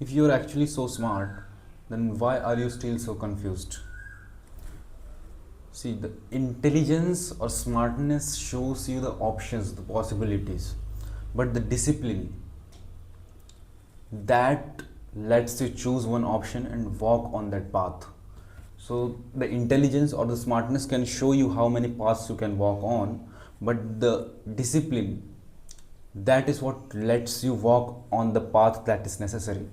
If you are actually so smart, then why are you still so confused? See, the intelligence or smartness shows you the options, the possibilities, but the discipline that lets you choose one option and walk on that path. So, the intelligence or the smartness can show you how many paths you can walk on, but the discipline, that is what lets you walk on the path that is necessary.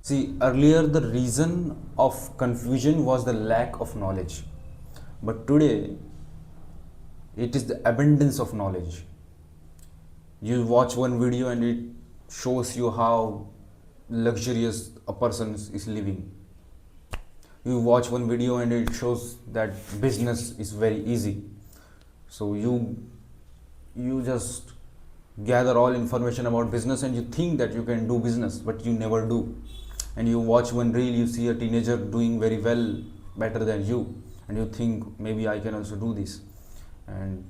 See, earlier the reason of confusion was the lack of knowledge, but today it is the abundance of knowledge. You watch one video and it shows you how luxurious a person is living. You watch one video and it shows that business is very easy. So you just gather all information about business and you think that you can do business, but you never do. And you watch one reel, you see a teenager doing very well, better than you, and you think maybe I can also do this. And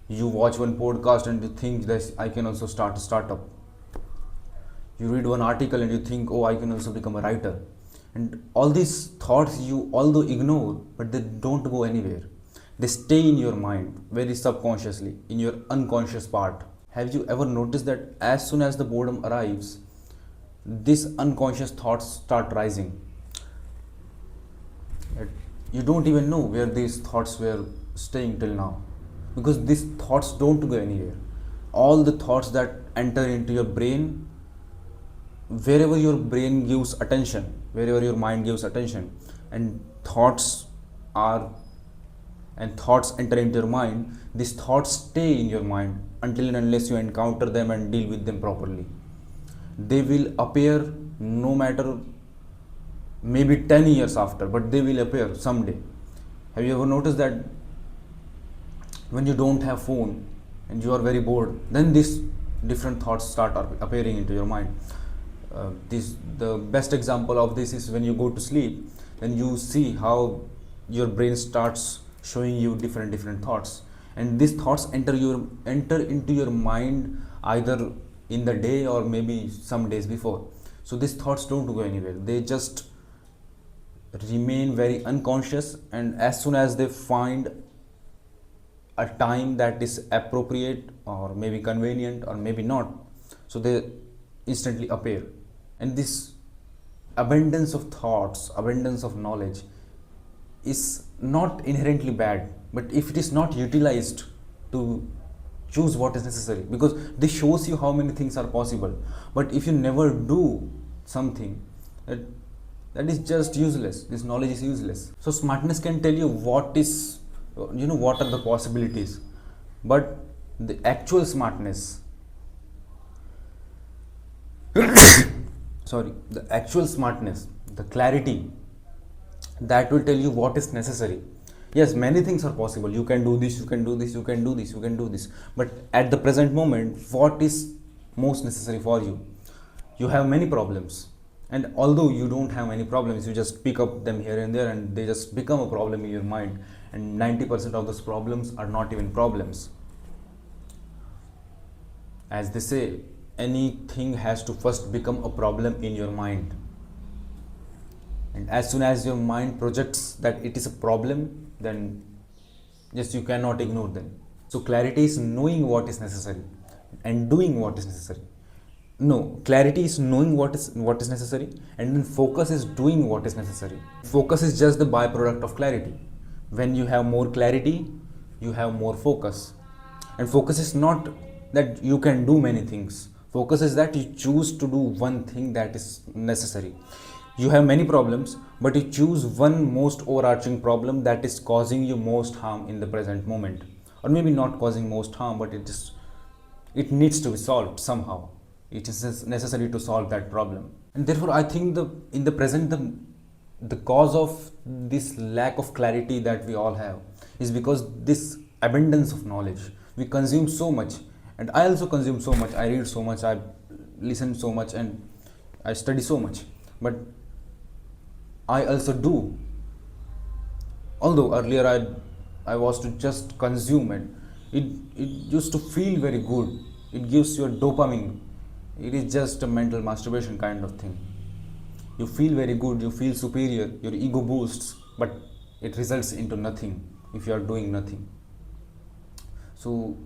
you watch one podcast and you think that I can also start a startup. You read one article and you think, oh, I can also become a writer. And all these thoughts you although ignore, but they don't go anywhere. They stay in your mind very subconsciously, in your unconscious part. Have you ever noticed that as soon as the boredom arrives, these unconscious thoughts start rising? You don't even know where these thoughts were staying till now, because these thoughts don't go anywhere. All the thoughts that enter into your brain, wherever your brain gives attention, wherever your mind gives attention, and thoughts are and thoughts enter into your mind, these thoughts stay in your mind until and unless you encounter them and deal with them properly. They will appear no matter maybe 10 years after, but they will appear someday. Have you ever noticed that when you don't have phone and you are very bored, then these different thoughts start appearing into your mind? The best example of this is when you go to sleep, then you see how your brain starts showing you different thoughts, and these thoughts enter into your mind either in the day or maybe some days before. So these thoughts don't go anywhere, they just remain very unconscious, and as soon as they find a time that is appropriate or maybe convenient or maybe not, so they instantly appear. And this abundance of thoughts, abundance of knowledge is not inherently bad, but if it is not utilized to choose what is necessary, because this shows you how many things are possible, but if you never do something, that is just useless. This knowledge is useless. So smartness can tell you what is, what are the possibilities, but the actual smartness the actual smartness, the clarity, that will tell you what is necessary. Yes, many things are possible. You can do this, you can do this, you can do this, you can do this, but at the present moment, what is most necessary for you? You have many problems, and although you don't have many problems, you just pick up them here and there and they just become a problem in your mind, and 90% of those problems are not even problems. As they say, anything has to first become a problem in your mind, and as soon as your mind projects that it is a problem, then yes, you cannot ignore them. So clarity is knowing what is necessary and doing what is necessary. No, clarity is knowing what is necessary, and then focus is doing what is necessary. Focus is just the byproduct of clarity. When you have more clarity, you have more focus. And focus is not that you can do many things. Focus is that you choose to do one thing that is necessary. You have many problems, but you choose one most overarching problem that is causing you most harm in the present moment, or maybe not causing most harm, but it needs to be solved somehow. It is necessary to solve that problem. And therefore I think in the present, the cause of this lack of clarity that we all have is because this abundance of knowledge. We consume so much, and I also consume so much. I read so much, I listen so much, and I study so much, but I also do. Although earlier I was to just consume, and it used to feel very good. It gives you a dopamine. It is just a mental masturbation kind of thing. You feel very good, you feel superior, your ego boosts, but it results into nothing if you are doing nothing. So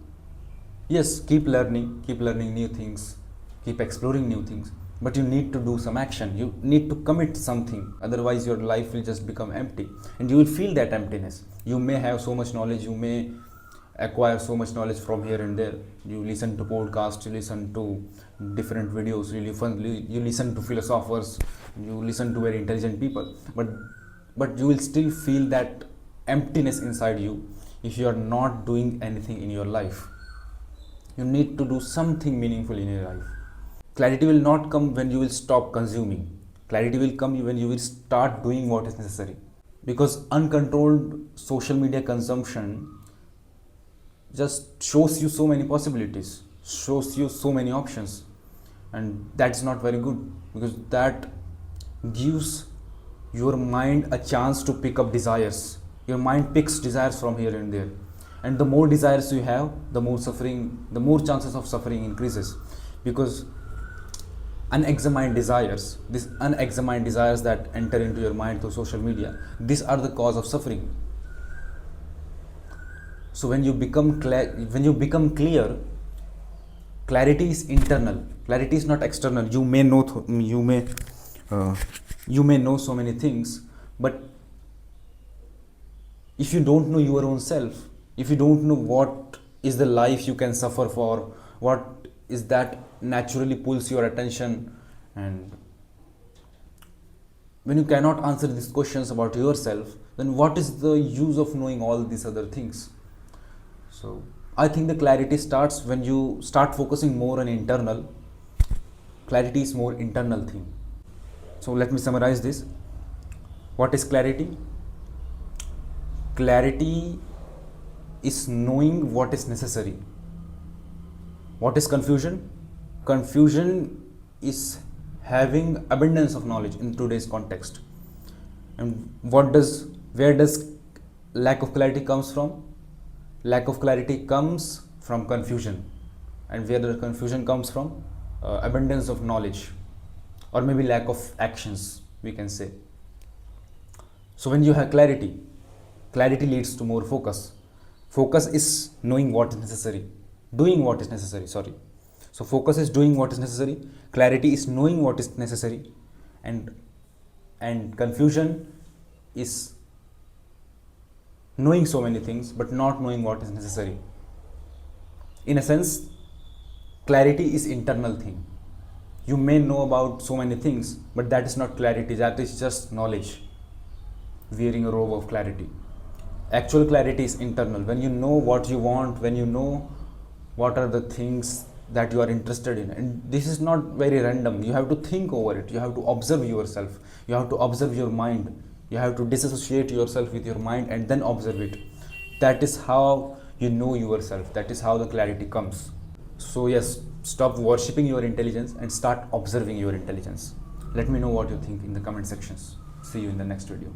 yes, keep learning new things, keep exploring new things, but you need to do some action. You need to commit something, otherwise your life will just become empty, and you will feel that emptiness. You may have so much knowledge, you may acquire so much knowledge from here and there. You listen to podcasts, you listen to different videos, you listen to philosophers, you listen to very intelligent people, but you will still feel that emptiness inside you if you are not doing anything in your life. You need to do something meaningful in your life. Clarity will not come when you will stop consuming. Clarity will come when you will start doing what is necessary. Because uncontrolled social media consumption just shows you so many possibilities, shows you so many options, and that's not very good, because that gives your mind a chance to pick up desires. Your mind picks desires from here and there, and the more desires you have, the more suffering, the more chances of suffering increases, because unexamined desires, these unexamined desires that enter into your mind through social media, these are the cause of suffering. So when you become clear, clarity is internal. Clarity is not external. You may know so many things, but if you don't know your own self, if you don't know what is the life you can suffer for, what is that naturally pulls your attention, and when you cannot answer these questions about yourself, then what is the use of knowing all these other things? So I think the clarity starts when you start focusing more on internal. Clarity is more internal thing. So let me summarize this. What is clarity? Clarity is knowing what is necessary. What is confusion? Confusion is having abundance of knowledge in today's context. And where does lack of clarity comes from? Lack of clarity comes from confusion. And where the confusion comes from? Abundance of knowledge, or maybe lack of actions, we can say. So when you have clarity, clarity leads to more focus. Focus is knowing what is necessary, doing what is necessary, sorry. So focus is doing what is necessary, clarity is knowing what is necessary, and confusion is knowing so many things but not knowing what is necessary. In a sense, clarity is internal thing. You may know about so many things, but that is not clarity, that is just knowledge wearing a robe of clarity. Actual clarity is internal. When you know what you want, when you know what are the things that you are interested in, and this is not very random, you have to think over it, you have to observe yourself, you have to observe your mind, you have to disassociate yourself with your mind and then observe it. That is how you know yourself, that is how the clarity comes. So yes, stop worshipping your intelligence and start observing your intelligence. Let me know what you think in the comment sections. See you in the next video.